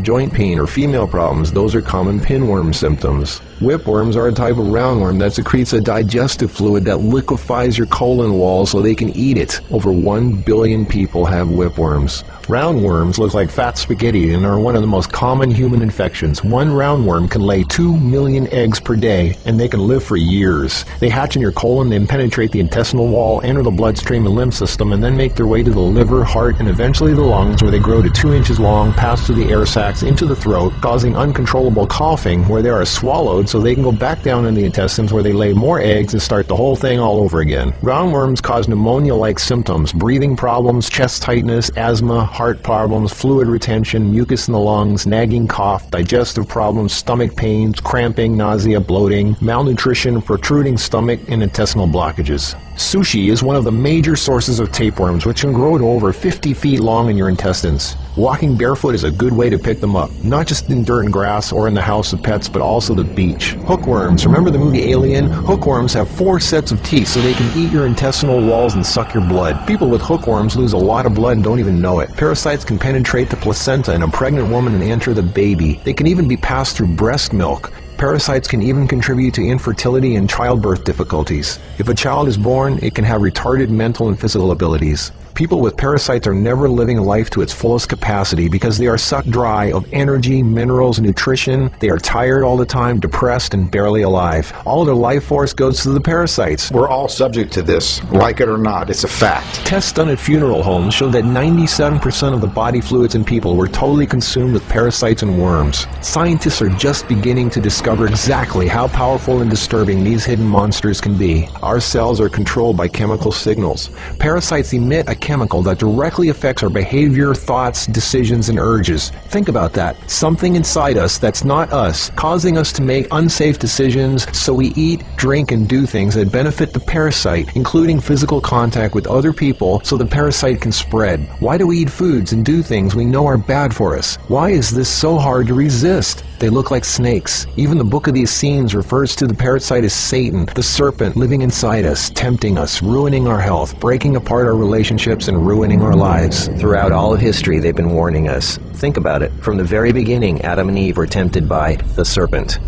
joint pain, or female problems, those are common pinworm symptoms. Whipworms are a type of roundworm that secretes a digestive fluid that liquefies your colon wall so they can eat it. Over 1 billion people have whipworms. Roundworms look like fat spaghetti and are one of the most common human infections. One roundworm can lay 2 million eggs per day, and they can live for years. They hatch in your colon, then penetrate the intestinal wall, enter the bloodstream and lymph system, and then make their way to the liver, heart, and eventually the lungs, where they grow to 2 inches long, pass through the air sacs into the throat, causing uncontrollable coughing, where they are swallowed so they can go back down in the intestines, where they lay more eggs and start the whole thing all over again. Roundworms cause pneumonia-like symptoms, breathing problems, chest tightness, asthma, heart problems, fluid retention, mucus in the lungs, nagging cough, digestive problems, stomach pains, cramping, nausea, bloating, malnutrition, protruding stomach, and intestinal blockages. Sushi is one of the major sources of tapeworms, which can grow to over 50 feet long in your intestines. Walking barefoot is a good way to pick them up, not just in dirt and grass or in the house of pets, but also the beach. Hookworms. Remember the movie Alien? Hookworms have 4 sets of teeth so they can eat your intestinal walls and suck your blood. People with hookworms lose a lot of blood and don't even know it. Parasites can penetrate the placenta in a pregnant woman and enter the baby. They can even be passed through breast milk. Parasites can even contribute to infertility and childbirth difficulties. If a child is born, it can have retarded mental and physical abilities. People with parasites are never living life to its fullest capacity because they are sucked dry of energy, minerals, nutrition. They are tired all the time, depressed, and barely alive. All their life force goes to the parasites. We're all subject to this, like it or not. It's a fact. Tests done at funeral homes show that 97% of the body fluids in people were totally consumed with parasites and worms. Scientists are just beginning to discover exactly how powerful and disturbing these hidden monsters can be. Our cells are controlled by chemical signals. Parasites emit a chemical that directly affects our behavior, thoughts, decisions, and urges. Think about that. Something inside us that's not us, causing us to make unsafe decisions, so we eat, drink, and do things that benefit the parasite, including physical contact with other people so the parasite can spread. Why do we eat foods and do things we know are bad for us? Why is this so hard to resist? They look like snakes. Even the Book of the Essenes refers to the parasite as Satan, the serpent living inside us, tempting us, ruining our health, breaking apart our relationships, and ruining our lives. Throughout all of history, they've been warning us. Think about it. From the very beginning, Adam and Eve were tempted by the serpent.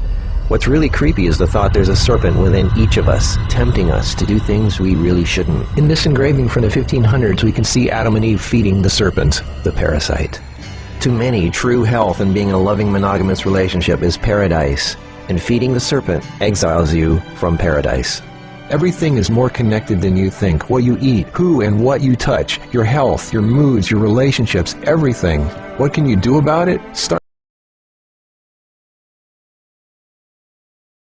What's really creepy is the thought there's a serpent within each of us, tempting us to do things we really shouldn't. In this engraving from the 1500s, we can see Adam and Eve feeding the serpent, the parasite. To many, true health and being in a loving monogamous relationship is paradise, and feeding the serpent exiles you from paradise. Everything is more connected than you think. What you eat, who and what you touch, your health, your moods, your relationships, everything. What can you do about it? Start